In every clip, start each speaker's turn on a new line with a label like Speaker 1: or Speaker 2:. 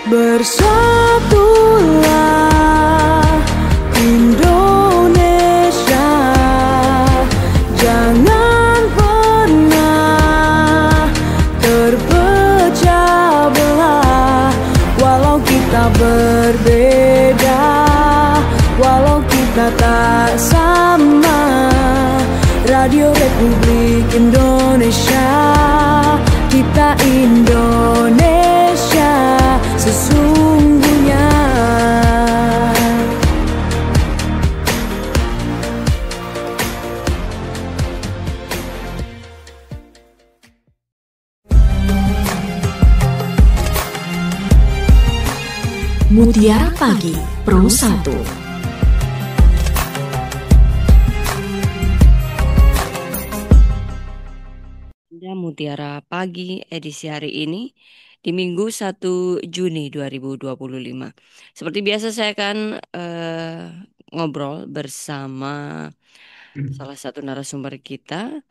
Speaker 1: Bersatulah Indonesia, jangan pernah terpecah belah. Walau kita berbeda, walau kita tak sama, Radio Republik Indonesia, kita Indonesia sesungguhnya.
Speaker 2: Mutiara Pagi Pro 1.
Speaker 3: Mutiara Pagi edisi hari ini di Minggu 1 Juni 2025. Seperti biasa saya akan ngobrol bersama salah satu narasumber kita,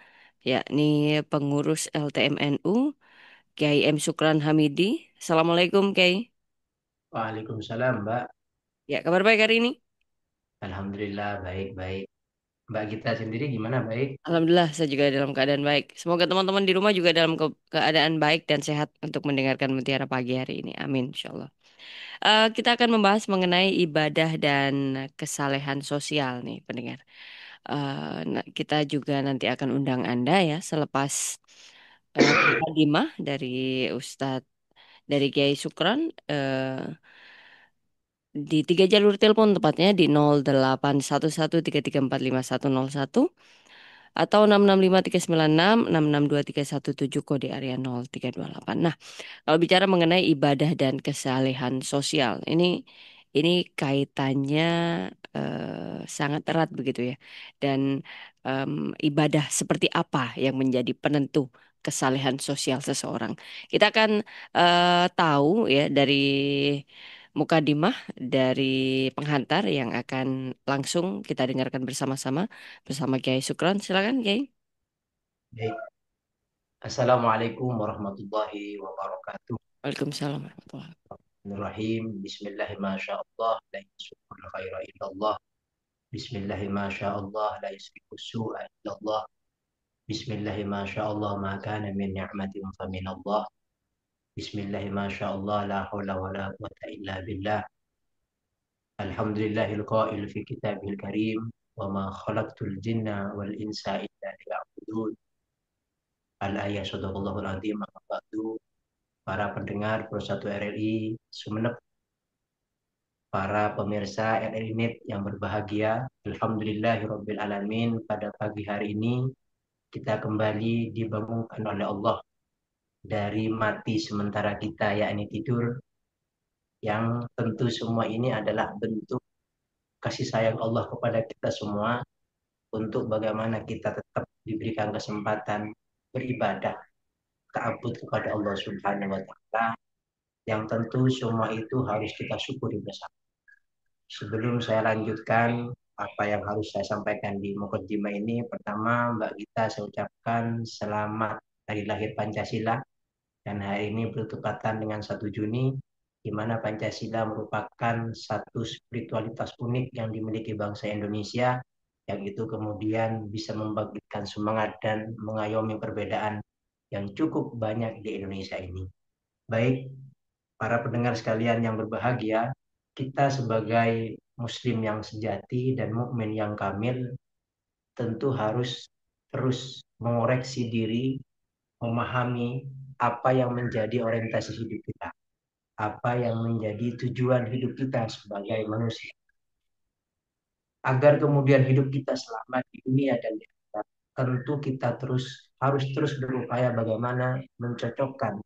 Speaker 3: yakni pengurus LTMNU, Kiai M. Sukran Hamidi. Assalamualaikum, Kiai.
Speaker 4: Waalaikumsalam, Mbak.
Speaker 3: Ya, kabar baik hari ini?
Speaker 4: Alhamdulillah baik-baik. Mbak Gita sendiri gimana, baik?
Speaker 3: Alhamdulillah, saya juga dalam keadaan baik. Semoga teman-teman di rumah juga dalam keadaan baik dan sehat untuk mendengarkan Mutiara Pagi hari ini. Amin, insyaallah. Kita akan membahas mengenai ibadah dan kesalehan sosial nih, pendengar. Kita juga nanti akan undang Anda ya selepas mukadimah dari Ustadz dari Kiai Sukron di 3 jalur telepon, tepatnya di 081133451101 atau 665 396 662 317, kode area 0328. Nah, kalau bicara mengenai ibadah dan kesalehan sosial, ini kaitannya sangat erat begitu ya. Dan ibadah seperti apa yang menjadi penentu kesalehan sosial seseorang? Kita akan tahu ya dari mukadimah dari penghantar yang akan langsung kita dengarkan bersama-sama bersama Kiai Sukron. Silakan, Kiai.
Speaker 4: Baik. Assalamualaikum warahmatullahi wabarakatuh.
Speaker 3: Waalaikumsalam warahmatullahi
Speaker 4: Bismillahirrahmanirrahim. Bismillahirrahmanirrahim. La yusrikul khaira illallah. Bismillahirrahmanirrahim. La yusrikus su'a illallah. Bismillahirrahmanirrahim. Ma kana min ni'matin faminallah. Bismillahirrahmanirrahim. La haula wa la quwwata illa billah. Alhamdulillahil qail fi kitabihil karim. Wa ma khalaqtul jinna wal insa illa liya'budun. Al-ayah sadaqallahul azim. Para pendengar Pro 1 RRI Sumeneb, para pemirsa RRI Net yang berbahagia, alhamdulillahirabbil alamin, pada pagi hari ini kita kembali dibangunkan oleh Allah dari mati sementara kita, yakni tidur, yang tentu semua ini adalah bentuk kasih sayang Allah kepada kita semua untuk bagaimana kita tetap diberikan kesempatan beribadah, ta'abbud kepada Allah Subhanahu wa taala, yang tentu semua itu harus kita syukuri bersama. Sebelum saya lanjutkan apa yang harus saya sampaikan di mukadimah ini, pertama Mbak Gita saya ucapkan selamat hari lahir Pancasila, dan hari ini bertepatan dengan 1 Juni, di mana Pancasila merupakan satu spiritualitas unik yang dimiliki bangsa Indonesia, yang itu kemudian bisa membangkitkan semangat dan mengayomi perbedaan yang cukup banyak di Indonesia ini. Baik, para pendengar sekalian yang berbahagia, kita sebagai muslim yang sejati dan mukmin yang kamil tentu harus terus mengoreksi diri, memahami apa yang menjadi orientasi hidup kita, apa yang menjadi tujuan hidup kita sebagai manusia, agar kemudian hidup kita selamat di dunia dan di akhirat. Tentu kita harus terus berupaya bagaimana mencocokkan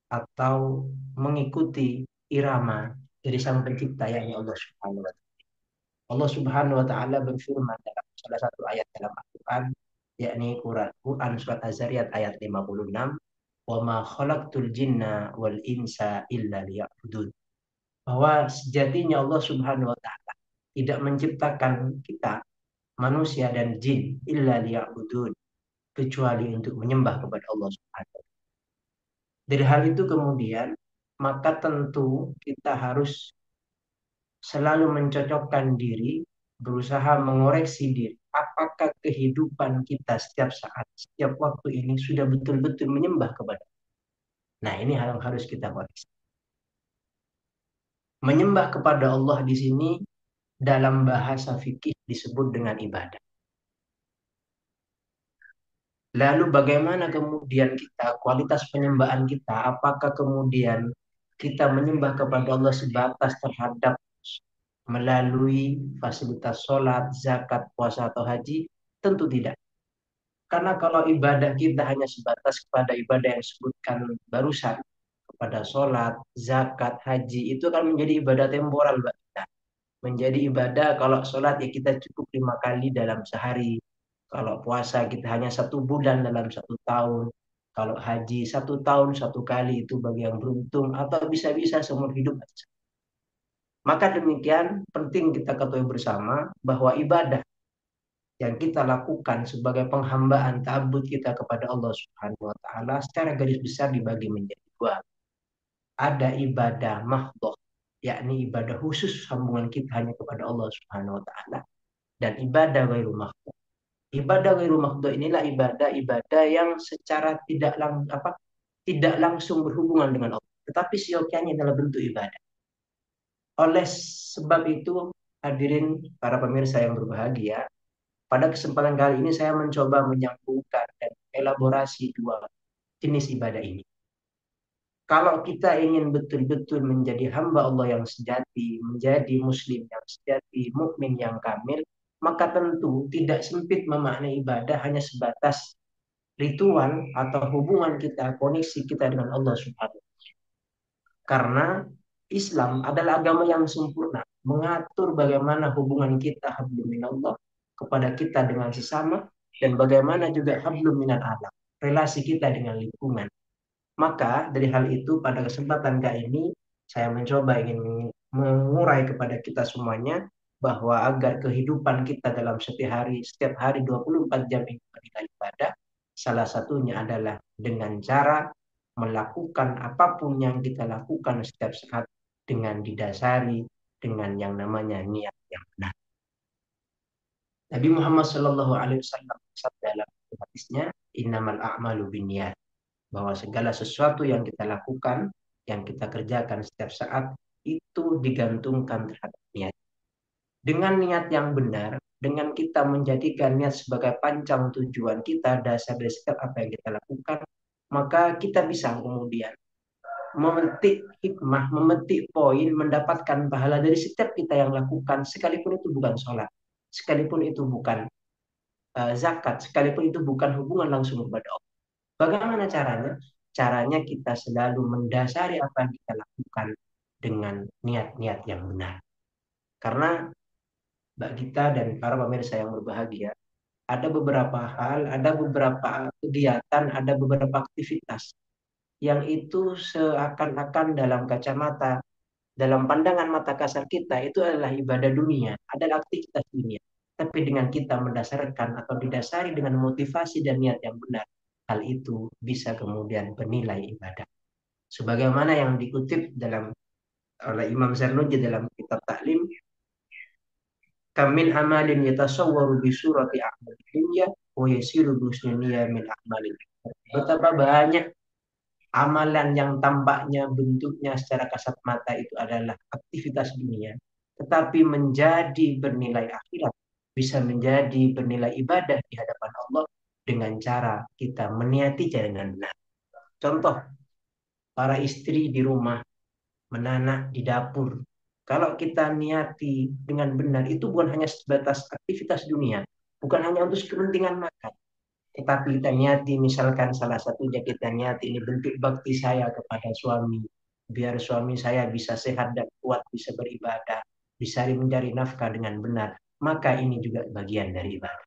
Speaker 4: atau mengikuti irama dari Sang Pencipta, yakni Allah Subhanahu wa taala. Allah Subhanahu wa taala berfirman dalam salah satu ayat dalam Al-Qur'an, yakni Quran surat Az-Zariyat ayat 56, "Wa ma khalaqtul jinna wal insa illa liya'budun." Bahwa sejatinya Allah Subhanahu wa taala tidak menciptakan kita manusia dan jin illa liya'budun, kecuali untuk menyembah kepada Allah Subhanahu wa taala. Dari hal itu kemudian maka tentu kita harus selalu mencocokkan diri, berusaha mengoreksi diri. Apakah kehidupan kita setiap saat, setiap waktu ini sudah betul-betul menyembah kepada Allah? Nah, ini hal yang harus kita koreksi. Menyembah kepada Allah di sini dalam bahasa fikih disebut dengan ibadah. Lalu bagaimana kemudian kita, kualitas penyembahan kita, apakah kemudian kita menyembah kepada Allah sebatas terhadap melalui fasilitas sholat, zakat, puasa, atau haji? Tentu tidak. Karena kalau ibadah kita hanya sebatas kepada ibadah yang disebutkan barusan, kepada sholat, zakat, haji, itu akan menjadi ibadah temporal buat kita. Menjadi ibadah, kalau sholat ya kita cukup 5 kali dalam sehari. Kalau puasa kita hanya 1 bulan dalam 1 tahun. Kalau haji 1 tahun 1 kali, itu bagi yang beruntung. Atau bisa-bisa seumur hidup. Maka demikian penting kita ketahui bersama bahwa ibadah yang kita lakukan sebagai penghambaan ta'abbud kita kepada Allah Subhanahu wa taala secara garis besar dibagi menjadi dua. Ada ibadah mahdhah, yakni ibadah khusus sambungan kita hanya kepada Allah Subhanahu wa taala, dan ibadah ghairu mahdhah. Ibadah ghairu mahdhah inilah ibadah-ibadah yang secara tidak langsung berhubungan dengan Allah, tetapi siokianya adalah bentuk ibadah. Oleh sebab itu, hadirin para pemirsa yang berbahagia, pada kesempatan kali ini saya mencoba menyambungkan dan elaborasi dua jenis ibadah ini. Kalau kita ingin betul-betul menjadi hamba Allah yang sejati, menjadi muslim yang sejati, mukmin yang kamil, maka tentu tidak sempit memaknai ibadah hanya sebatas ritual atau hubungan kita, koneksi kita dengan Allah Subhanahu wa taala. Karena Islam adalah agama yang sempurna, mengatur bagaimana hubungan kita hablum minallah kepada kita dengan sesama, dan bagaimana juga hablum minal alam, relasi kita dengan lingkungan. Maka dari hal itu pada kesempatan kali ini saya mencoba ingin mengurai kepada kita semuanya bahwa agar kehidupan kita dalam setiap hari 24 jam ini bernilai ibadah, salah satunya adalah dengan cara melakukan apapun yang kita lakukan setiap saat dengan didasari dengan yang namanya niat yang benar. Nabi Muhammad SAW dalam hadisnya, innamal a'malu binniyat, bahwa segala sesuatu yang kita lakukan, yang kita kerjakan setiap saat, itu digantungkan terhadap niat. Dengan niat yang benar, dengan kita menjadikan niat sebagai pancang tujuan kita, dasar dari setiap apa yang kita lakukan, maka kita bisa kemudian memetik hikmah, memetik poin, mendapatkan pahala dari setiap kita yang lakukan, sekalipun itu bukan sholat, sekalipun itu bukan zakat, sekalipun itu bukan hubungan langsung kepada Allah. Bagaimana caranya? Caranya kita selalu mendasari apa yang kita lakukan dengan niat-niat yang benar. Karena Mbak Gita dan para pemirsa yang berbahagia, ada beberapa hal, ada beberapa kegiatan, ada beberapa aktivitas yang itu seakan-akan dalam kacamata, dalam pandangan mata kasar kita itu adalah ibadah dunia, adalah aktivitas dunia. Tapi dengan kita mendasarkan atau didasari dengan motivasi dan niat yang benar, hal itu bisa kemudian bernilai ibadah. Sebagaimana yang dikutip oleh Imam Zarnuji dalam kitab Ta'lim, kamin amalin yatasawwaru bi surati a'mal dunya wa yasiru bisniya min a'malil. Betapa banyak amalan yang tampaknya bentuknya secara kasat mata itu adalah aktivitas dunia, tetapi menjadi bernilai akhirat, bisa menjadi bernilai ibadah di hadapan Allah dengan cara kita meniati dengan benar. Contoh, para istri di rumah menanak di dapur. Kalau kita niati dengan benar, itu bukan hanya sebatas aktivitas dunia, bukan hanya untuk kepentingan makan, tetapi kita niati, misalkan salah satunya kita niati ini bentuk bakti saya kepada suami, biar suami saya bisa sehat dan kuat, bisa beribadah, bisa mencari nafkah dengan benar, maka ini juga bagian dari ibadah.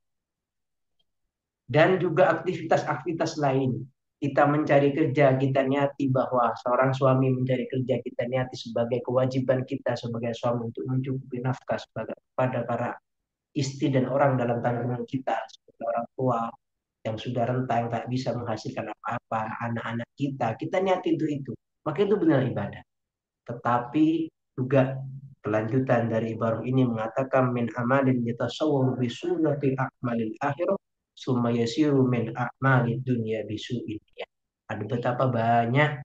Speaker 4: Dan juga aktivitas-aktivitas lain, kita mencari kerja, kita niati bahwa seorang suami mencari kerja, kita niati sebagai kewajiban kita sebagai suami untuk mencukupi nafkah kepada para istri dan orang dalam tanggungan kita, sebagai orang tua yang sudah renta, yang tak bisa menghasilkan apa-apa, anak-anak kita niati untuk itu. maka itu benar ibadah. Tetapi juga kelanjutan dari ibarah ini mengatakan min amalin yatasawwaru bi surati a'malil akhirah summa yasiru min a'malid dunya bisu'in. Ada betapa banyak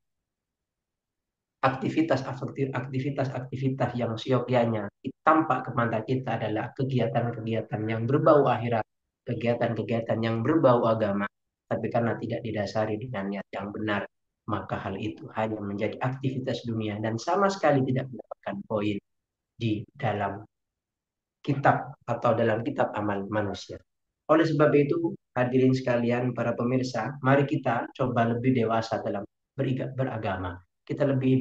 Speaker 4: aktivitas yang siokianya tampak ke mata kita adalah kegiatan-kegiatan yang berbau akhirat, kegiatan-kegiatan yang berbau agama, tapi karena tidak didasari dengan niat yang benar, maka hal itu hanya menjadi aktivitas dunia dan sama sekali tidak mendapatkan poin di dalam kitab atau dalam kitab amal manusia. Oleh sebab itu, hadirin sekalian, para pemirsa, mari kita coba lebih dewasa dalam beragama. Kita lebih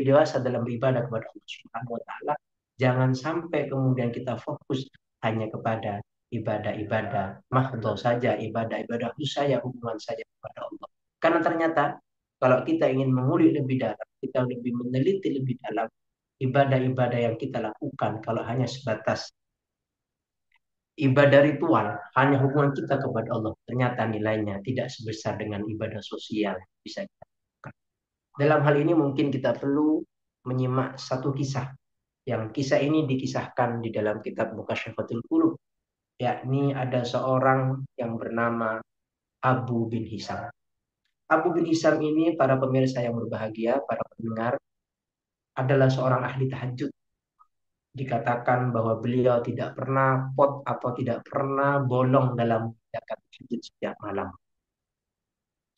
Speaker 4: dewasa dalam beribadah kepada Allah Subhanahu wa taala. Jangan sampai kemudian kita fokus hanya kepada ibadah-ibadah mahdhah saja, ibadah-ibadah saya hubungan saja kepada Allah. Karena ternyata kalau kita ingin mengulik lebih dalam, kita lebih meneliti lebih dalam ibadah-ibadah yang kita lakukan, kalau hanya sebatas ibadah ritual, hanya hubungan kita kepada Allah, ternyata nilainya tidak sebesar dengan ibadah sosial yang bisa kita lakukan. Dalam hal ini mungkin kita perlu menyimak satu kisah. Yang kisah ini dikisahkan di dalam kitab Mukasyafatul Qulub, yakni ada seorang yang bernama Abu bin Hisam. Abu bin Hisam ini, para pemirsa yang berbahagia, para pendengar, adalah seorang ahli tahajud. Dikatakan bahwa beliau tidak pernah pot atau tidak pernah bolong dalam mengerjakan tahajud setiap malam.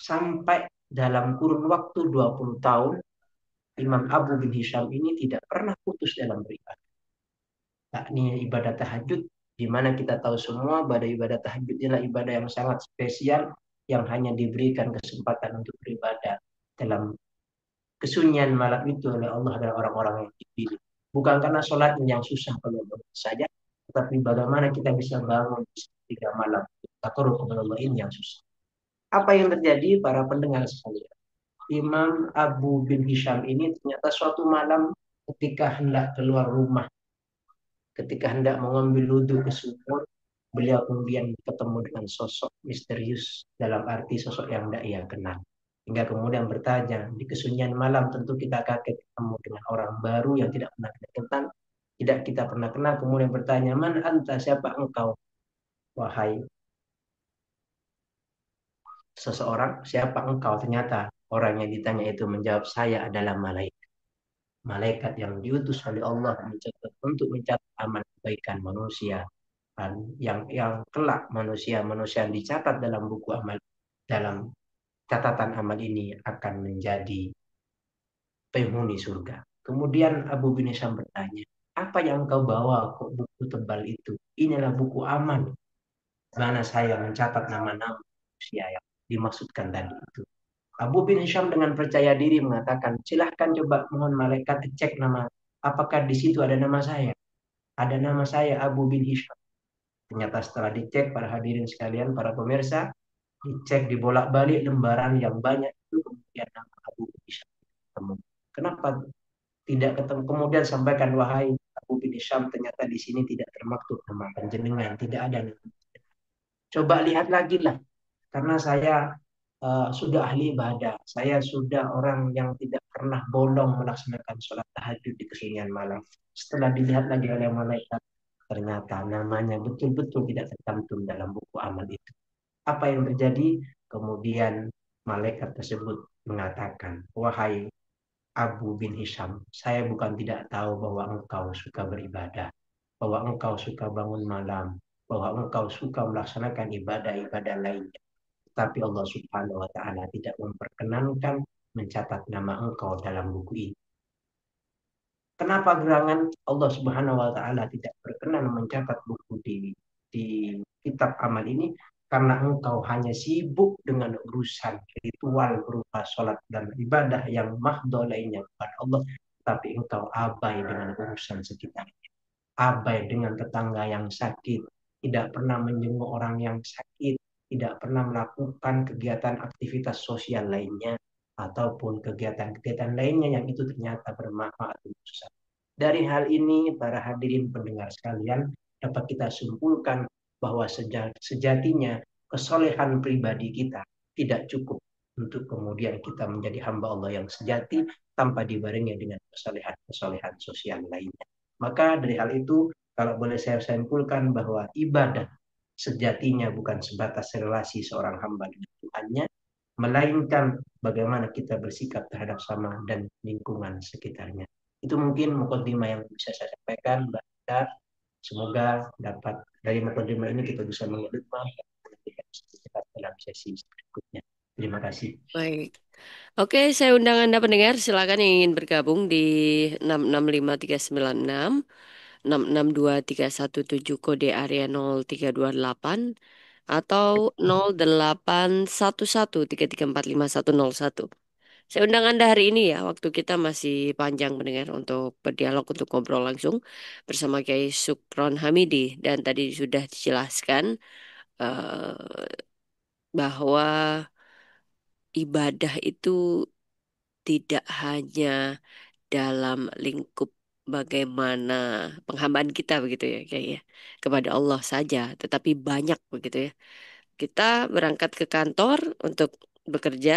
Speaker 4: Sampai dalam kurun waktu 20 tahun, Imam Abu bin Hisham ini tidak pernah putus dalam beribadah. Yakni ibadah tahajud, di mana kita tahu semua bahwa ibadah tahajud adalah ibadah yang sangat spesial, yang hanya diberikan kesempatan untuk beribadah dalam kesunyian malam itu oleh Allah dan orang-orang yang dipilih. Bukan karena sholatnya yang susah kalau saja, tetapi bagaimana kita bisa bangun di 3 malam takarrub kepada Allah ini yang susah. Apa yang terjadi para pendengar sekalian? Imam Abu bin Hisham ini ternyata suatu malam ketika hendak keluar rumah, ketika hendak mengambil wudhu ke sumur, beliau kemudian ketemu dengan sosok misterius, dalam arti sosok yang tidak ia kenal. Hingga kemudian bertanya, di kesunyian malam tentu kita kaget ketemu dengan orang baru yang tidak pernah kita kenal, tidak kita pernah kenal. Kemudian bertanya, man anta, siapa engkau? Wahai seseorang, siapa engkau? Ternyata orang yang ditanya itu menjawab, saya adalah malaikat. Malaikat yang diutus oleh Allah untuk mencatat amal kebaikan manusia. Dan yang kelak manusia yang dicatat dalam buku amal, dalam catatan amal ini akan menjadi penghuni surga. Kemudian Abu bin Hisham bertanya, apa yang kau bawa kok buku tebal itu? Inilah buku amal, mana saya mencatat nama-nama manusia yang dimaksudkan tadi itu. Abu bin Hisham dengan percaya diri mengatakan, silahkan coba mohon malaikat cek nama, apakah di situ ada nama saya? Ada nama saya Abu bin Hisham. Ternyata setelah dicek, para hadirin sekalian, para pemirsa, dicek dibolak-balik lembaran yang banyak itu, kemudian nama Abu bin Hisham ketemu. Kenapa tidak ketemu? Kemudian sampaikan, wahai Abu bin Hisham, ternyata di sini tidak termaktub nama panjenengan, tidak ada nama. Coba lihat lagi lah, karena saya sudah ahli ibadah, saya sudah orang yang tidak pernah bolong melaksanakan sholat tahajud di kesunyian malam. Setelah dilihat lagi oleh malaikat, ternyata namanya betul-betul tidak tercantum dalam buku amal itu. Apa yang terjadi? Kemudian malaikat tersebut mengatakan, wahai Abu bin Hisham, saya bukan tidak tahu bahwa engkau suka beribadah, bahwa engkau suka bangun malam, bahwa engkau suka melaksanakan ibadah-ibadah lainnya. Tapi Allah Subhanahu wa taala tidak memperkenankan mencatat nama engkau dalam buku ini. Kenapa gerangan Allah Subhanahu wa taala tidak berkenan mencatat buku di kitab amal ini? Karena engkau hanya sibuk dengan urusan ritual berupa sholat dan ibadah yang mahdhah lainnya kepada Allah, tapi engkau abai dengan urusan sekitarnya, abai dengan tetangga yang sakit, tidak pernah menjenguk orang yang sakit, tidak pernah melakukan kegiatan aktivitas sosial lainnya, ataupun kegiatan-kegiatan lainnya yang itu ternyata bermanfaat untuk sesama. Dari hal ini, para hadirin pendengar sekalian, dapat kita simpulkan bahwa sejatinya kesolehan pribadi kita tidak cukup untuk kemudian kita menjadi hamba Allah yang sejati tanpa dibarengi dengan kesalehan-kesalehan sosial lainnya. Maka dari hal itu, kalau boleh saya simpulkan bahwa ibadah sejatinya bukan sebatas relasi seorang hamba dengan Tuhannya, melainkan bagaimana kita bersikap terhadap sama dan lingkungan sekitarnya. Itu mungkin mukadimah yang bisa saya sampaikan, Mbak Ida. Semoga dapat dari mukadimah ini kita bisa mengedukkan dalam sesi berikutnya. Terima kasih.
Speaker 3: Baik. Oke, saya undang Anda pendengar, silakan yang ingin bergabung di 665396, 662317 kode area 0328 atau 081133450101. Saya undang Anda hari ini ya, waktu kita masih panjang mendengar untuk berdialog, untuk ngobrol langsung bersama Kiai Supron Hamidi. Dan tadi sudah dijelaskan bahwa ibadah itu tidak hanya dalam lingkup bagaimana penghambaan kita begitu ya, Kiai ya, kepada Allah saja, tetapi banyak begitu ya. Kita berangkat ke kantor untuk bekerja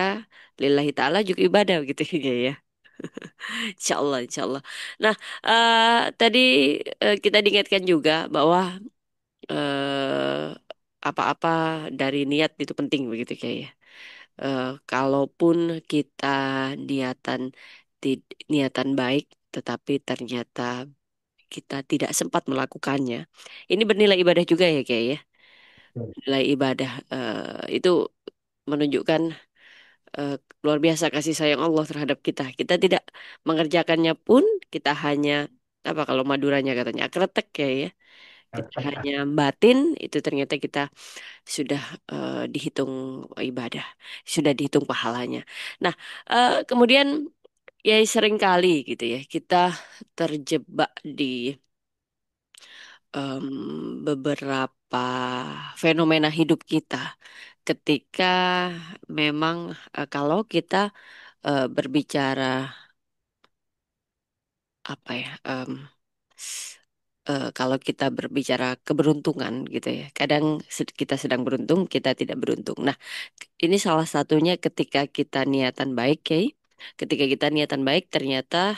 Speaker 3: lillahi ta'ala juga ibadah begitu ya, ya. Insya Allah, insya Allah. Nah, tadi kita diingatkan juga bahwa apa-apa dari niat itu penting begitu kayak ya. Kalaupun kita niatan niatan baik, tetapi ternyata kita tidak sempat melakukannya. Ini bernilai ibadah juga ya kayak ya. Nilai ibadah itu menunjukkan eh, luar biasa kasih sayang Allah terhadap kita. Kita tidak mengerjakannya pun kita hanya apa kalau Maduranya katanya kretek ya ya. Kita hanya batin itu ternyata kita sudah dihitung ibadah, sudah dihitung pahalanya. Nah, kemudian ya sering kali gitu ya kita terjebak di beberapa fenomena hidup kita ketika memang kalau kita berbicara apa ya kalau kita berbicara keberuntungan gitu ya kadang kita sedang beruntung kita tidak beruntung. Nah, ini salah satunya ketika kita niatan baik, Kay. Ketika kita niatan baik ternyata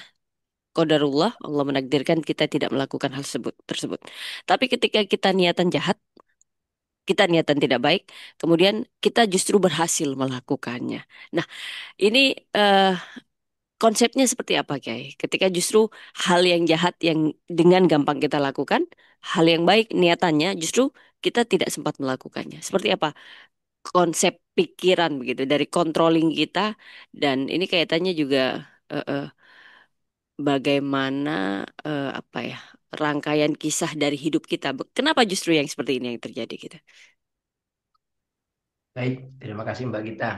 Speaker 3: qadarullah Allah menakdirkan kita tidak melakukan hal tersebut. Tapi ketika kita niatan jahat, kita niatan tidak baik, kemudian kita justru berhasil melakukannya. Nah, ini konsepnya seperti apa, Kiai? Ketika justru hal yang jahat yang dengan gampang kita lakukan, hal yang baik niatannya justru kita tidak sempat melakukannya. Seperti apa konsep pikiran begitu dari controlling kita dan ini kaitannya juga eh, eh, bagaimana apa ya rangkaian kisah dari hidup kita. Kenapa justru yang seperti ini yang terjadi gitu?
Speaker 4: Baik, terima kasih Mbak Gita.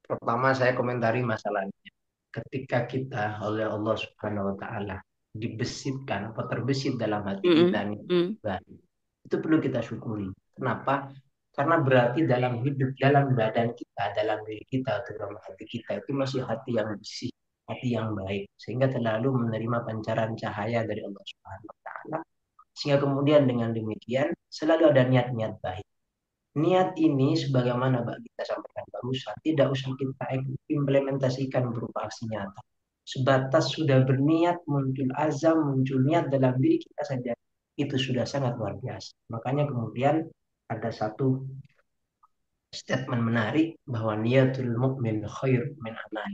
Speaker 4: Pertama saya komentari masalahnya. Ketika kita oleh Allah Subhanahu wa taala dibesitkan atau terbesit dalam hati kita
Speaker 3: Mm-mm,
Speaker 4: nih,
Speaker 3: mm.
Speaker 4: baik. Itu perlu kita syukuri. Kenapa? Karena berarti dalam hidup, dalam badan kita, dalam diri kita, dalam hati kita itu masih hati yang bersih, hati yang baik, sehingga terlalu menerima pancaran cahaya dari Allah Subhanahu wa taala. Sehingga kemudian dengan demikian selalu ada niat-niat baik. Niat ini sebagaimana Mbak kita sampaikan barusan, tidak usah kita implementasikan berupa aksi nyata. Sebatas sudah berniat, muncul azam, muncul niat dalam diri kita saja, itu sudah sangat luar biasa. Makanya kemudian ada satu statement menarik bahwa niatul mukmin khair min amal.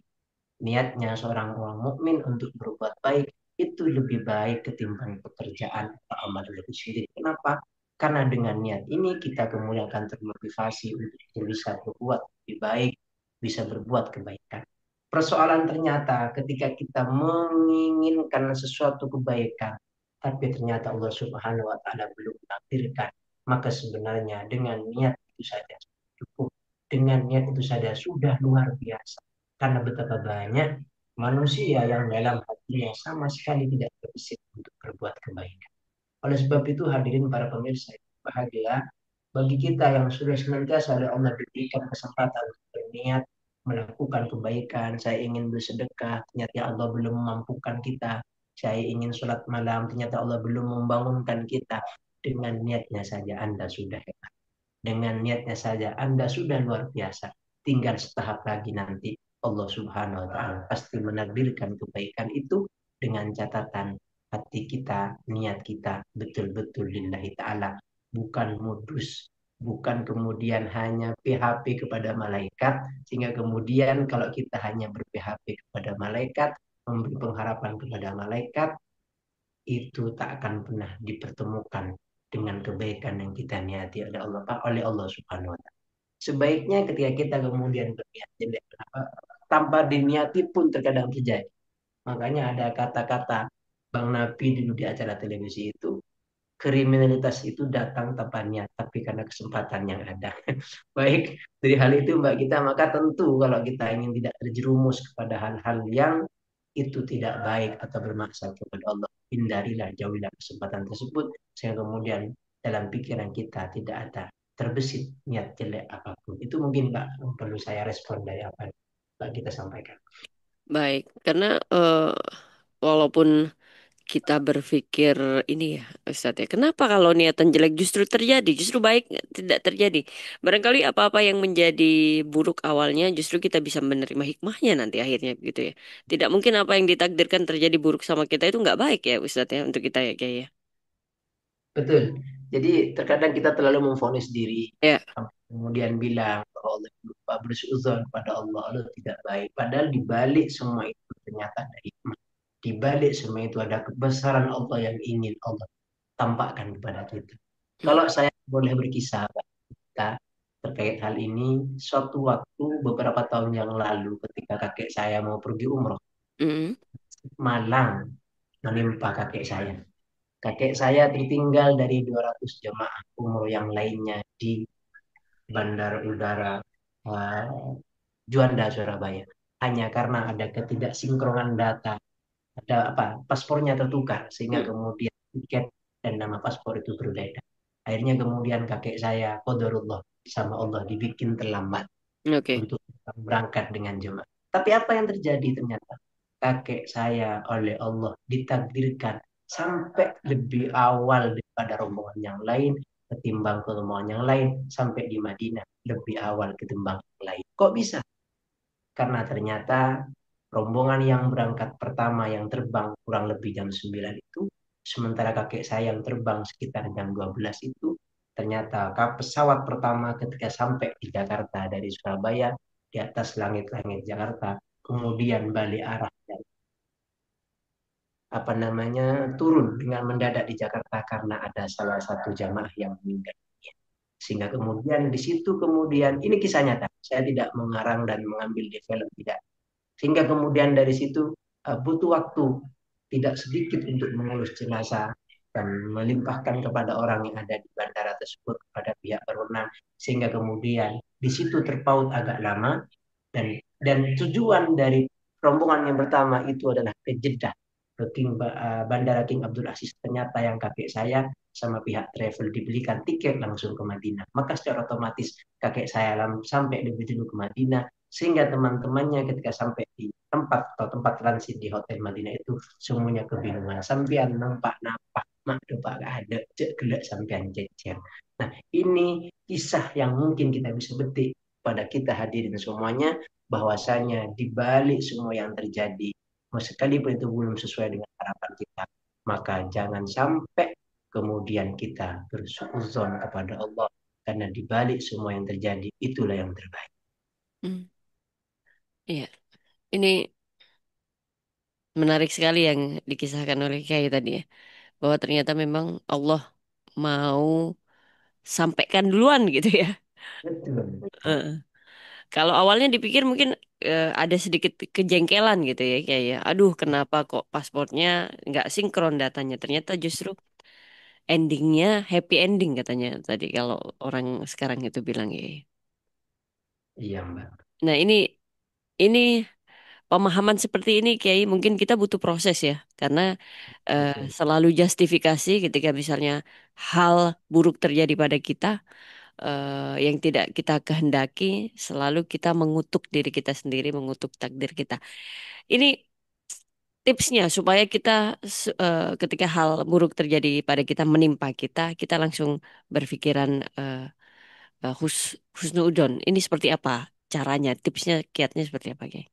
Speaker 4: Niatnya seorang orang mukmin untuk berbuat baik itu lebih baik ketimbang pekerjaan atau amal itu sendiri. Kenapa? Karena dengan niat ini kita kemudian akan termotivasi untuk bisa berbuat lebih baik, bisa berbuat kebaikan. Persoalan ternyata ketika kita menginginkan sesuatu kebaikan, tapi ternyata Allah Subhanahu wa taala belum menakdirkan, maka sebenarnya dengan niat itu saja cukup. Dengan niat itu saja sudah luar biasa. Karena betapa banyak manusia yang dalam hatinya sama sekali tidak terbesit untuk berbuat kebaikan. Oleh sebab itu hadirin para pemirsa bahagia bagi kita yang sudah senantiasa oleh Allah diberikan kesempatan untuk berniat melakukan kebaikan. Saya ingin bersedekah, ternyata Allah belum memampukan kita. Saya ingin sholat malam, ternyata Allah belum membangunkan kita. Dengan niatnya saja Anda sudah hebat. Dengan niatnya saja Anda sudah luar biasa. tinggal setahap lagi nanti Allah Subhanahu wa taala pasti menakdirkan kebaikan itu dengan catatan hati kita, niat kita betul-betul lillahi taala, bukan modus, bukan kemudian hanya PHP kepada malaikat, sehingga kemudian kalau kita hanya ber-PHP kepada malaikat, memberi pengharapan kepada malaikat, itu tak akan pernah dipertemukan dengan kebaikan yang kita niati oleh Allah Subhanahu wa taala. Sebaiknya ketika kita kemudian berniat jelek, tanpa diniati pun terkadang terjadi. Makanya ada kata-kata Bang Nabi dulu di acara televisi itu, kriminalitas itu datang tanpa niat, tapi karena kesempatan yang ada. Baik, dari hal itu Mbak kita, maka tentu kalau kita ingin tidak terjerumus kepada hal-hal yang itu tidak baik atau bermaksud kepada Allah, hindarilah, jauhilah kesempatan tersebut, sehingga kemudian dalam pikiran kita tidak ada terbesit niat jelek apapun. Itu mungkin Mbak perlu saya respon dari apa yang Mbak kita sampaikan.
Speaker 3: Baik, karena walaupun kita berpikir ini ya, Ustadz ya, kenapa kalau niatan jelek justru terjadi, justru baik tidak terjadi. Barangkali apa-apa yang menjadi buruk awalnya justru kita bisa menerima hikmahnya nanti akhirnya gitu ya. Tidak mungkin apa yang ditakdirkan terjadi buruk sama kita itu nggak baik ya Ustadz ya untuk kita ya kayak ya.
Speaker 4: Betul. Jadi terkadang kita terlalu memvonis diri,
Speaker 3: Ya,
Speaker 4: kemudian bilang bahwa Allah lupa, bersuudzon kepada Allah, Allah tidak baik. Padahal di balik semua itu ternyata ada hikmah. Di balik semua itu ada kebesaran Allah yang ingin Allah tampakkan kepada kita.
Speaker 3: mm,
Speaker 4: Kalau saya boleh berkisah kita terkait hal ini, suatu waktu beberapa tahun yang lalu ketika kakek saya mau pergi umroh,
Speaker 3: mm,
Speaker 4: malang menimpa kakek saya. Kakek saya tertinggal dari 200 jemaah umroh yang lainnya di Bandara Udara eh, Juanda, Surabaya. Hanya karena ada ketidaksinkronan data, ada apa, paspornya tertukar, sehingga
Speaker 3: mm.
Speaker 4: kemudian tiket dan nama paspor itu berbeda. Akhirnya kemudian kakek saya, qadarullah, sama Allah dibikin terlambat
Speaker 3: Oke.
Speaker 4: untuk berangkat dengan jemaah. Tapi apa yang terjadi ternyata? Kakek saya oleh Allah ditakdirkan sampai lebih awal daripada rombongan yang lain, ketimbang ke rombongan yang lain, sampai di Madinah lebih awal ketimbang yang lain. Kok bisa? Karena ternyata rombongan yang berangkat pertama yang terbang kurang lebih jam 9 itu, sementara kakek saya yang terbang sekitar jam 12 itu, ternyata pesawat pertama ketika sampai di Jakarta dari Surabaya, di atas langit-langit Jakarta, kemudian balik arah dan apa namanya turun dengan mendadak di Jakarta karena ada salah satu jamaah yang meninggal. Sehingga kemudian di situ kemudian ini kisah nyata. Saya tidak mengarang dan mengambil di film, tidak. Sehingga kemudian dari situ butuh waktu tidak sedikit untuk mengurus jenazah dan melimpahkan kepada orang yang ada di bandara tersebut kepada pihak berwenang, sehingga kemudian di situ terpaut agak lama, dan tujuan dari rombongan yang pertama itu adalah ke Jeddah, ke Bandara King Abdul Aziz. Ternyata yang kakek saya sama pihak travel dibelikan tiket langsung ke Madinah. Maka secara otomatis kakek saya sampai lebih dulu ke Madinah, sehingga teman-temannya ketika sampai di tempat atau tempat transit di hotel Madinah itu semuanya kebingungan. Sampian nampak-nampak, mak dopak gak ada, cek gelak sampian jejer. Nah, ini kisah yang mungkin kita bisa petik pada kita hadirin semuanya, bahwasanya di balik semua yang terjadi, sekalipun itu belum sesuai dengan harapan kita, maka jangan sampai kemudian kita bersuudzon kepada Allah, karena di balik semua yang terjadi itulah yang terbaik.
Speaker 3: Mm. Iya, ini menarik sekali yang dikisahkan oleh Kiai tadi ya, bahwa ternyata memang Allah mau sampaikan duluan gitu ya.
Speaker 4: Betul.
Speaker 3: Heeh. Kalau awalnya dipikir mungkin ada sedikit kejengkelan gitu ya, kayak ya, aduh kenapa kok pasportnya nggak sinkron datanya. Ternyata justru endingnya happy ending katanya tadi kalau orang sekarang itu bilang ya.
Speaker 4: Iya, Mbak.
Speaker 3: Nah ini pemahaman seperti ini Kiai mungkin kita butuh proses ya, karena
Speaker 4: Betul.
Speaker 3: selalu justifikasi ketika misalnya hal buruk terjadi pada kita, yang tidak kita kehendaki, selalu kita mengutuk diri kita sendiri, mengutuk takdir kita. Ini tipsnya supaya kita ketika hal buruk terjadi pada kita, menimpa kita, kita langsung berpikiran husnuzon. Ini seperti apa caranya, tipsnya, kiatnya seperti apa, Kiai?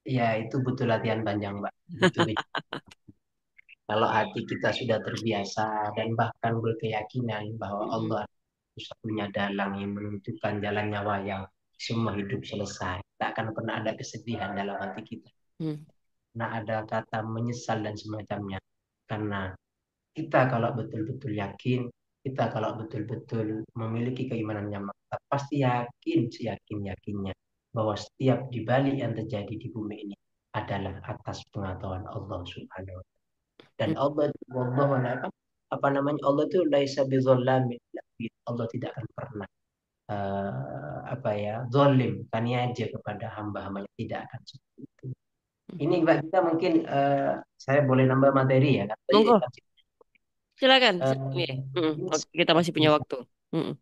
Speaker 4: Ya, itu butuh latihan panjang, Mbak. Butuh. Kalau hati kita sudah terbiasa dan bahkan berkeyakinan bahwa
Speaker 3: Mm-mm.
Speaker 4: Allah satu-satunya dalang yang menentukan jalannya wayang, semua hidup selesai. Tak akan pernah ada kesedihan dalam hati kita.
Speaker 3: Mm.
Speaker 4: Nah, ada kata menyesal dan semacamnya. Karena kita kalau betul-betul yakin, kita kalau betul-betul memiliki keimanan yang mantap, pasti yakin, seyakin-yakinnya bahwa setiap di balik yang terjadi di bumi ini adalah atas pengetahuan Allah Subhanahu wa Ta'ala. Dan
Speaker 3: Mm.
Speaker 4: Allah apa namanya, Allah itu laisa bizzallamin lil abid. Allah tidak akan pernah apa ya, zalim aja kepada hamba-hambanya, tidak akan seperti itu. Ini Mbak kita mungkin saya boleh nambah materi ya kan tadi
Speaker 3: Monggo, silakan. Iya. Mm-mm.
Speaker 4: ini
Speaker 3: Oke, kita masih punya
Speaker 4: kisah.
Speaker 3: waktu. Mm-mm.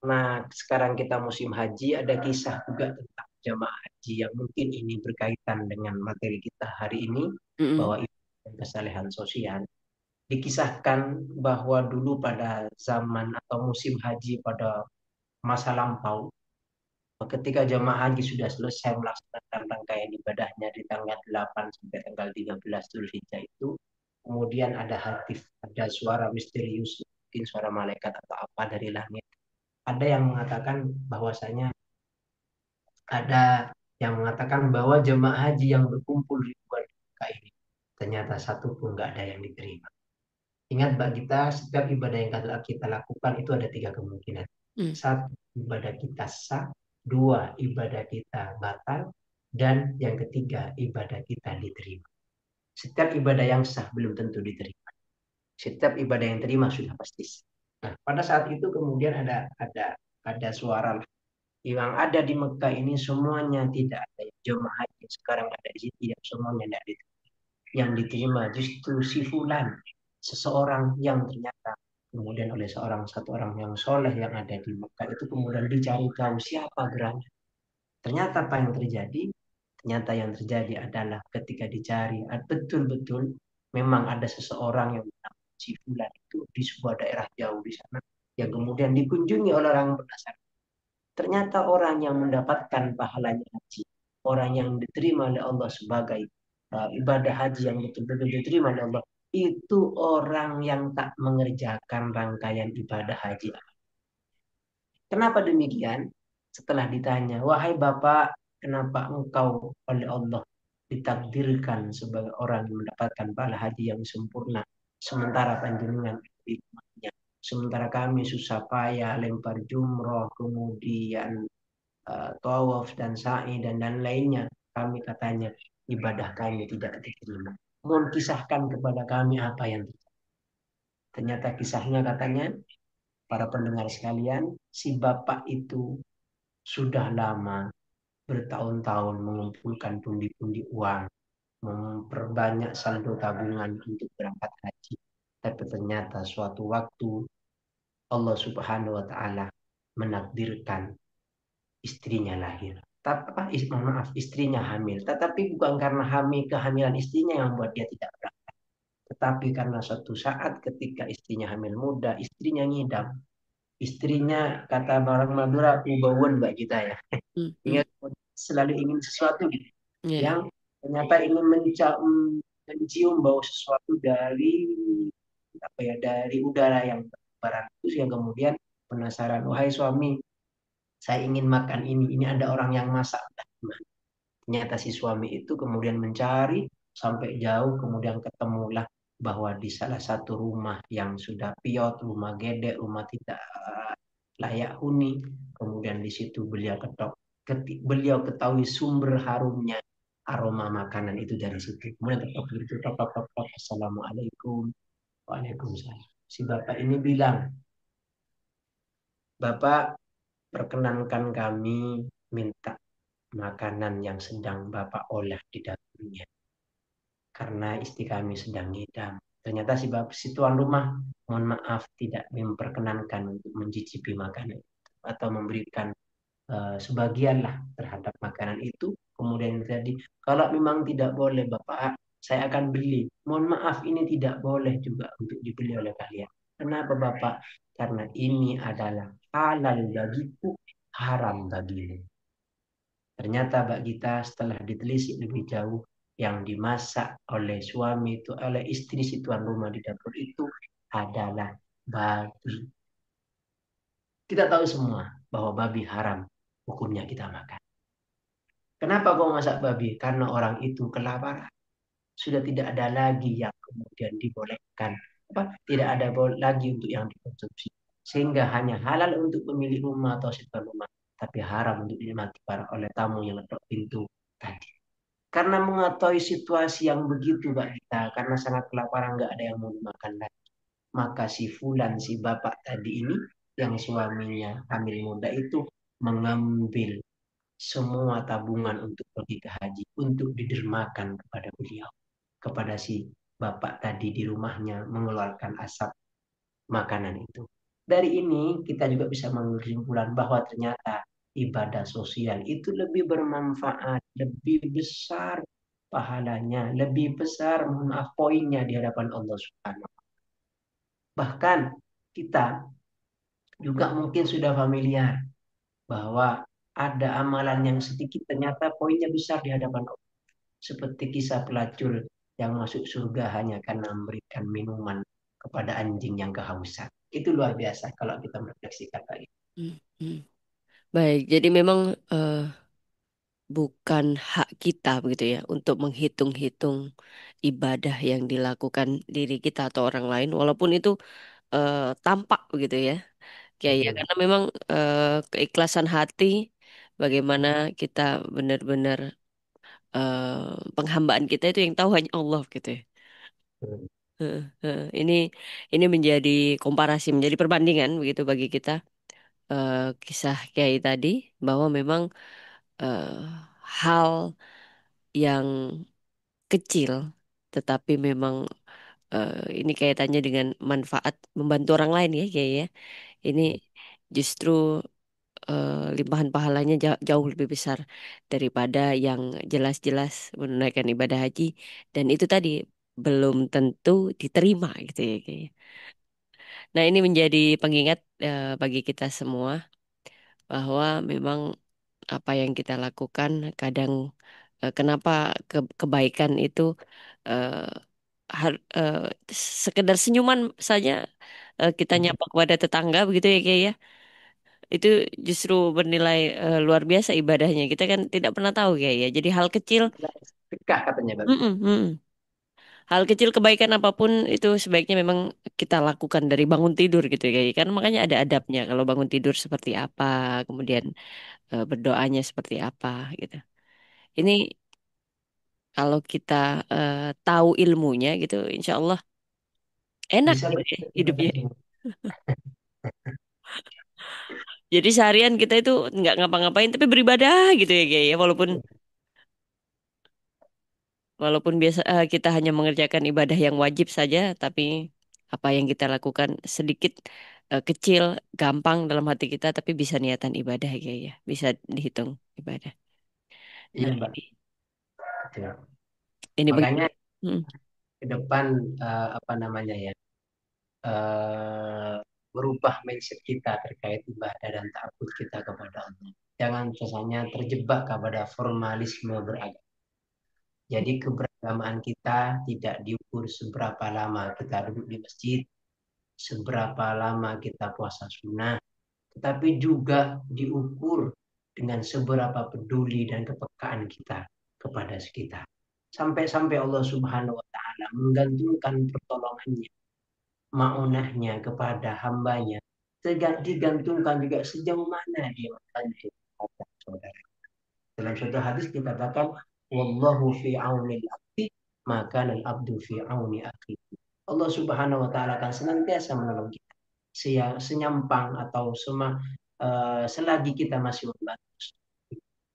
Speaker 4: Nah, sekarang kita musim haji, ada kisah juga tentang jamaah haji yang mungkin ini berkaitan dengan materi kita hari ini,
Speaker 3: Mm-mm.
Speaker 4: bahwa ibadah dan kesalehan sosial. Dikisahkan bahwa dulu pada zaman atau musim haji pada masa lampau, ketika jamaah haji sudah selesai melaksanakan rangkaian ibadahnya di tanggal 8 sampai tanggal 13 Dzulhijjah itu, kemudian ada hatif, ada suara misterius, mungkin suara malaikat atau apa dari langit. Ada yang mengatakan bahwasanya ada yang mengatakan bahwa jemaah haji yang berkumpul ribuan di Mekah ini ternyata satu pun nggak ada yang diterima. Ingat Mbak, kita setiap ibadah yang kita lakukan itu ada tiga kemungkinan.
Speaker 3: Mm.
Speaker 4: Satu, ibadah kita sah. Dua, ibadah kita batal. Dan yang ketiga, ibadah kita diterima. Setiap ibadah yang sah belum tentu diterima. Setiap ibadah yang terima sudah pasti sah. Nah, pada saat itu kemudian ada suara yang ada di Mekah ini semuanya tidak ada jemaah haji sekarang ada di sini, tidak semuanya tidak diterima. Yang diterima justru si fulan, seseorang yang ternyata kemudian oleh satu orang yang soleh yang ada di Mekah itu kemudian dicari tahu siapa gerangan. Ternyata apa yang terjadi? Ternyata yang terjadi adalah ketika dicari betul-betul memang ada seseorang yang bernama si fulan itu di sebuah daerah jauh di sana yang kemudian dikunjungi oleh orang berdasar. Ternyata orang yang mendapatkan pahalanya haji, orang yang diterima oleh Allah sebagai ibadah haji yang betul-betul diterima oleh Allah, itu orang yang tak mengerjakan rangkaian ibadah haji. Kenapa demikian? Setelah ditanya, wahai Bapak, kenapa engkau oleh Allah ditakdirkan sebagai orang yang mendapatkan pahala haji yang sempurna, sementara panjenengan di rumahnya, sementara kami susah payah lempar jumroh, kemudian tawaf dan sa'i dan lainnya, kami katanya ibadah kami tidak diterima. Mohon kisahkan kepada kami apa yang terjadi. Ternyata kisahnya katanya, para pendengar sekalian, si bapak itu sudah lama bertahun-tahun mengumpulkan pundi-pundi uang, memperbanyak saldo tabungan untuk berangkat haji. Tapi ternyata suatu waktu Allah Subhanahu wa taala menakdirkan istrinya lahir. Maaf, istrinya hamil. Tetapi bukan karena kehamilan istrinya yang membuat dia tidak berangkat. Tetapi karena suatu saat ketika istrinya hamil muda, istrinya ngidam. Istrinya, kata orang Madura, ubawon mbak kita ya.
Speaker 3: Mm. Mm.
Speaker 4: Ingat, selalu ingin sesuatu gitu.
Speaker 3: Yeah.
Speaker 4: Yang ternyata ingin mencium bau sesuatu dari apa ya, dari udara yang berbaran itu, yang kemudian penasaran, wahai suami, saya ingin makan ini ada orang yang masak. Ternyata si suami itu kemudian mencari sampai jauh, kemudian ketemulah bahwa di salah satu rumah yang sudah piot, rumah gedek, rumah tidak layak huni, kemudian di situ beliau ketahui sumber harumnya aroma makanan itu dari situ. Kemudian ketok gitu, tok tok tok tok, assalamualaikum, waalaikumsalam. Si bapak ini bilang, Bapak, perkenankan kami minta makanan yang sedang Bapak olah di dapurnya. Karena istri kami sedang ngidam. Ternyata si tuan rumah, mohon maaf, tidak memperkenankan untuk mencicipi makanan itu, atau memberikan sebagian lah terhadap makanan itu. Kemudian tadi, kalau memang tidak boleh Bapak, saya akan beli. Mohon maaf, ini tidak boleh juga untuk dibeli oleh kalian. Kenapa Bapak? Karena ini adalah halal bagiku, haram bagimu. Ternyata Mbak Gita setelah ditelisik lebih jauh, yang dimasak oleh suami itu, oleh istri si tuan rumah di dapur itu adalah babi. Kita tahu semua bahwa babi haram, hukumnya kita makan. Kenapa kau masak babi? Karena orang itu kelaparan. Sudah tidak ada lagi yang kemudian dibolehkan. Tidak ada lagi untuk yang dikonsumsi. Sehingga hanya halal untuk pemilik rumah atau si tuan rumah. Tapi haram untuk dinikmati oleh tamu yang ketok pintu tadi. Karena mengetahui situasi yang begitu Mbak Gita, karena sangat kelaparan, nggak ada yang mau dimakan lagi. Maka si Fulan, si bapak tadi ini, yang suaminya hamil muda itu, mengambil semua tabungan untuk pergi ke haji, untuk didermakan kepada beliau. Kepada si bapak tadi di rumahnya mengeluarkan asap makanan itu. Dari ini kita juga bisa mengambil kesimpulan bahwa ternyata ibadah sosial itu lebih bermanfaat, lebih besar pahalanya, lebih besar maaf poinnya di hadapan Allah Subhanahu. Bahkan kita juga mungkin sudah familiar bahwa ada amalan yang sedikit ternyata poinnya besar di hadapan Allah. Seperti kisah pelacur yang masuk surga hanya karena memberikan minuman kepada anjing yang kehausan. Itu luar biasa kalau kita merefleksikan lagi.
Speaker 3: Hmm, hmm. Baik, jadi memang bukan hak kita begitu ya untuk menghitung-hitung ibadah yang dilakukan diri kita atau orang lain, walaupun itu tampak begitu ya. Ya,
Speaker 4: Betul.
Speaker 3: karena memang keikhlasan hati, bagaimana kita benar-benar penghambaan kita itu yang tahu hanya Allah gitu ya.
Speaker 4: Betul.
Speaker 3: Ini menjadi komparasi, menjadi perbandingan begitu bagi kita, eh, kisah Kiai tadi bahwa memang eh, hal yang kecil, tetapi memang ini kaitannya dengan manfaat membantu orang lain ya Kiai ya. Ini justru limpahan pahalanya jauh lebih besar daripada yang jelas-jelas menunaikan ibadah haji, dan itu tadi belum tentu diterima gitu ya kayaknya. Nah, ini menjadi pengingat bagi kita semua bahwa memang apa yang kita lakukan kadang kenapa kebaikan itu eh, eh, sekedar senyuman saja, kita nyapa kepada tetangga begitu ya kayak ya, itu justru bernilai luar biasa ibadahnya. Kita kan tidak pernah tahu kayak ya. Jadi hal kecil,
Speaker 4: Sedekah katanya Bang.
Speaker 3: mm-mm, mm-mm. Hal kecil kebaikan apapun itu sebaiknya memang kita lakukan dari bangun tidur gitu ya. Kan makanya ada adabnya. Kalau bangun tidur seperti apa, kemudian berdoanya seperti apa gitu. Ini kalau kita tahu ilmunya gitu, insya Allah enak
Speaker 4: Bisa
Speaker 3: gitu ya
Speaker 4: beribadah
Speaker 3: hidupnya.
Speaker 4: dengan
Speaker 3: Jadi seharian kita itu nggak ngapa-ngapain tapi beribadah gitu ya kayak ya. Walaupun biasa kita hanya mengerjakan ibadah yang wajib saja, tapi apa yang kita lakukan sedikit kecil, gampang dalam hati kita, tapi bisa niatan ibadah ya, bisa dihitung ibadah.
Speaker 4: iya
Speaker 3: Nah,
Speaker 4: Mbak. Betul.
Speaker 3: ini begitu.
Speaker 4: Makanya
Speaker 3: Hmm.
Speaker 4: ke depan apa namanya ya, merubah mindset kita terkait ibadah dan ta'abbud kita kepada Allah. Jangan misalnya terjebak kepada formalisme beragama. Jadi keberagamaan kita tidak diukur seberapa lama kita duduk di masjid, seberapa lama kita puasa sunnah, tetapi juga diukur dengan seberapa peduli dan kepekaan kita kepada sekitar. Sampai-sampai Allah Subhanahu wa taala menggantungkan pertolongannya, maunahnya kepada hambanya. Digantungkan juga sejauh mana dia membantu saudara. Dalam suatu hadis dikatakan, wallahu fi aunil abdi, maka al abdu fi auni akhi. Allah Subhanahu wa taala akan senantiasa menolong kita. Senyampang atau selagi kita masih membantu.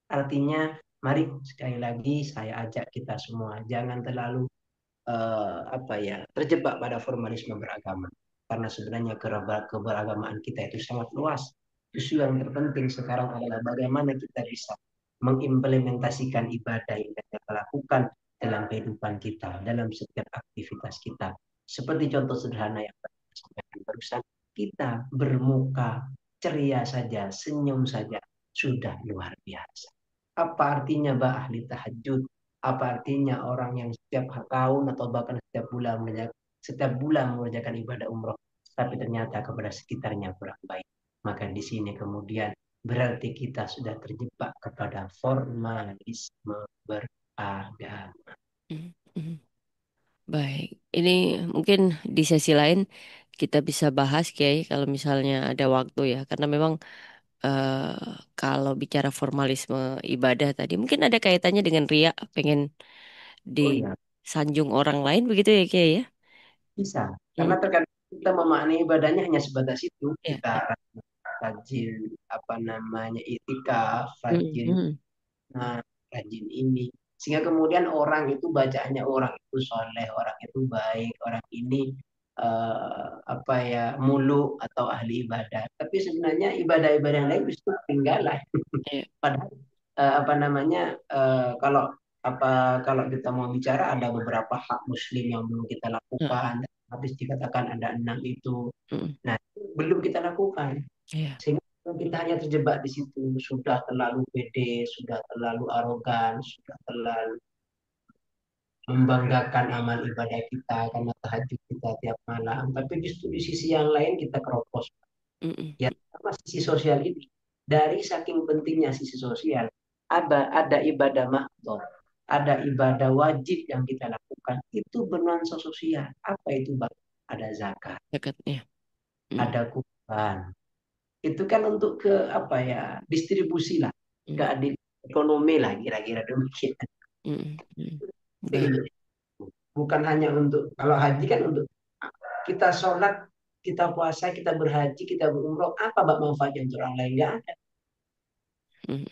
Speaker 4: Artinya, mari sekali lagi saya ajak kita semua jangan terlalu terjebak pada formalisme beragama. Karena sebenarnya keberagamaan kita itu sangat luas. Justru yang terpenting sekarang adalah bagaimana kita bisa mengimplementasikan ibadah yang kita lakukan dalam kehidupan kita, dalam setiap aktivitas kita. Seperti contoh sederhana yang saya sampaikan barusan, kita bermuka ceria saja, senyum saja, sudah luar biasa. Apa artinya ahli tahajud? Apa artinya orang yang setiap tahun atau bahkan setiap bulan mengerjakan ibadah umroh, tapi ternyata kepada sekitarnya kurang baik. Maka di sini kemudian berarti kita sudah terjebak kepada formalisme beragama.
Speaker 3: Mm, mm. Baik, ini mungkin di sesi lain kita bisa bahas Kiai kalau misalnya ada waktu ya, karena memang kalau bicara formalisme ibadah tadi mungkin ada kaitannya dengan ria, pengen
Speaker 4: Oh ya,
Speaker 3: disanjung orang lain begitu ya Kiai ya.
Speaker 4: bisa. Karena
Speaker 3: Mm,
Speaker 4: terkadang kita memaknai ibadahnya hanya sebatas itu.
Speaker 3: ya,
Speaker 4: Kita
Speaker 3: ya.
Speaker 4: rajin itikaf,
Speaker 3: Mm,
Speaker 4: rajin
Speaker 3: mm,
Speaker 4: nah, rajin ini. Sehingga kemudian orang itu bacaannya orang itu soleh, orang itu baik, orang ini muluk atau ahli ibadah. Tapi sebenarnya ibadah-ibadah yang lain justru ketinggalan.
Speaker 3: ya,
Speaker 4: Padahal kalau kalau kita mau bicara ada beberapa hak muslim yang belum kita
Speaker 3: mm,
Speaker 4: lakukan. Habis dikatakan ada 6 itu.
Speaker 3: mm,
Speaker 4: Nah, belum kita lakukan.
Speaker 3: ya,
Speaker 4: Sehingga kita hanya terjebak di situ. Sudah terlalu pede, sudah terlalu arogan, sudah terlalu membanggakan amal ibadah kita karena tahajud kita tiap malam. Tapi justru di sisi yang lain kita keropos.
Speaker 3: mm, mm,
Speaker 4: Ya, sama sisi sosial ini. Dari saking pentingnya sisi sosial, ada ibadah makhluk, ada ibadah wajib yang kita lakukan. Itu bernuansa sosial. Apa itu, Bang? Ada zakat,
Speaker 3: zakat, ya. Mm,
Speaker 4: ada kurban. Itu kan untuk ke apa ya, distribusi lah,
Speaker 3: mm,
Speaker 4: keadilan ekonomi lah kira-kira demikian.
Speaker 3: mm, mm. Baik.
Speaker 4: Itu bukan hanya untuk, kalau haji kan untuk kita sholat, kita puasa, kita berhaji, kita berumroh, apa bak manfaatnya untuk orang lain? Nggak ada,
Speaker 3: Mm,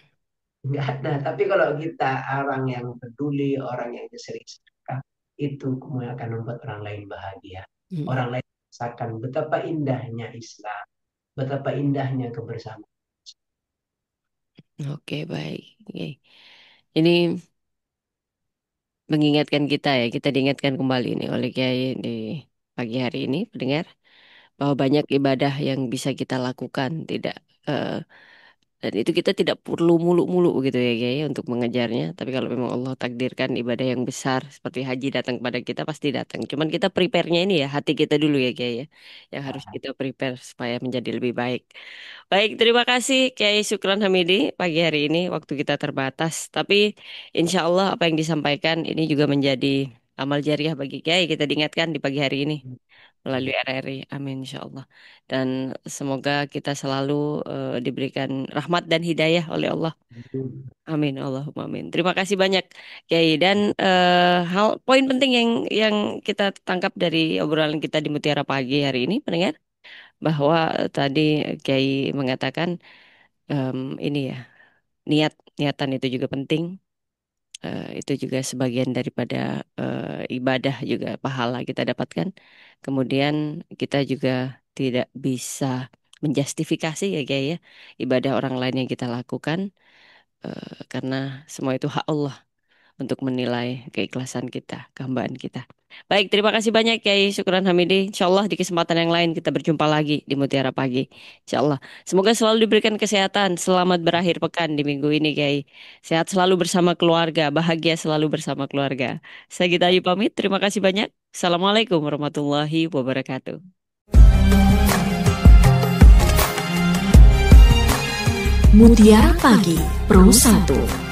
Speaker 4: nggak ada. Tapi kalau kita orang yang peduli, orang yang sering sedekah, itu kemudian akan membuat orang lain bahagia.
Speaker 3: mm.
Speaker 4: Orang lain merasakan betapa indahnya Islam, betapa indahnya kebersamaan.
Speaker 3: Oke, baik. Oke. Ini mengingatkan kita ya, kita diingatkan kembali nih oleh Kiai di pagi hari ini, pendengar, bahwa banyak ibadah yang bisa kita lakukan, tidak eh, dan itu kita tidak perlu muluk-muluk gitu ya Kiai untuk mengejarnya. Tapi kalau memang Allah takdirkan ibadah yang besar seperti haji datang kepada kita pasti datang. Cuman kita prepare-nya ini ya hati kita dulu ya Kiai ya, yang harus kita prepare supaya menjadi lebih baik. Baik, terima kasih Kiai Syukron Hamidi pagi hari ini. Waktu kita terbatas, tapi insya Allah apa yang disampaikan ini juga menjadi amal jariah bagi Kiai. Kita diingatkan di pagi hari ini melalui RRI. Amin insya Allah. Dan semoga kita selalu diberikan rahmat dan hidayah oleh Allah. Amin Allahumma amin. Terima kasih banyak Kiai dan hal poin penting yang kita tangkap dari obrolan kita di Mutiara Pagi hari ini pendengar bahwa tadi Kiai mengatakan em, ini ya niatan itu juga penting. Itu juga sebagian daripada ibadah juga pahala kita dapatkan. Kemudian kita juga tidak bisa menjustifikasi ya Kiai ya ibadah orang lain yang kita lakukan karena semua itu hak Allah untuk menilai keikhlasan kita, kehambaan kita. Baik, terima kasih banyak Kiai Syukran Hamidi. Insya Allah di kesempatan yang lain kita berjumpa lagi di Mutiara Pagi. Insya Allah. Semoga selalu diberikan kesehatan. Selamat berakhir pekan di minggu ini Kiai. Sehat selalu bersama keluarga, bahagia selalu bersama keluarga. Saya Gita Ayu pamit. Terima kasih banyak. Assalamualaikum warahmatullahi wabarakatuh.
Speaker 2: Mutiara Pagi Pro 1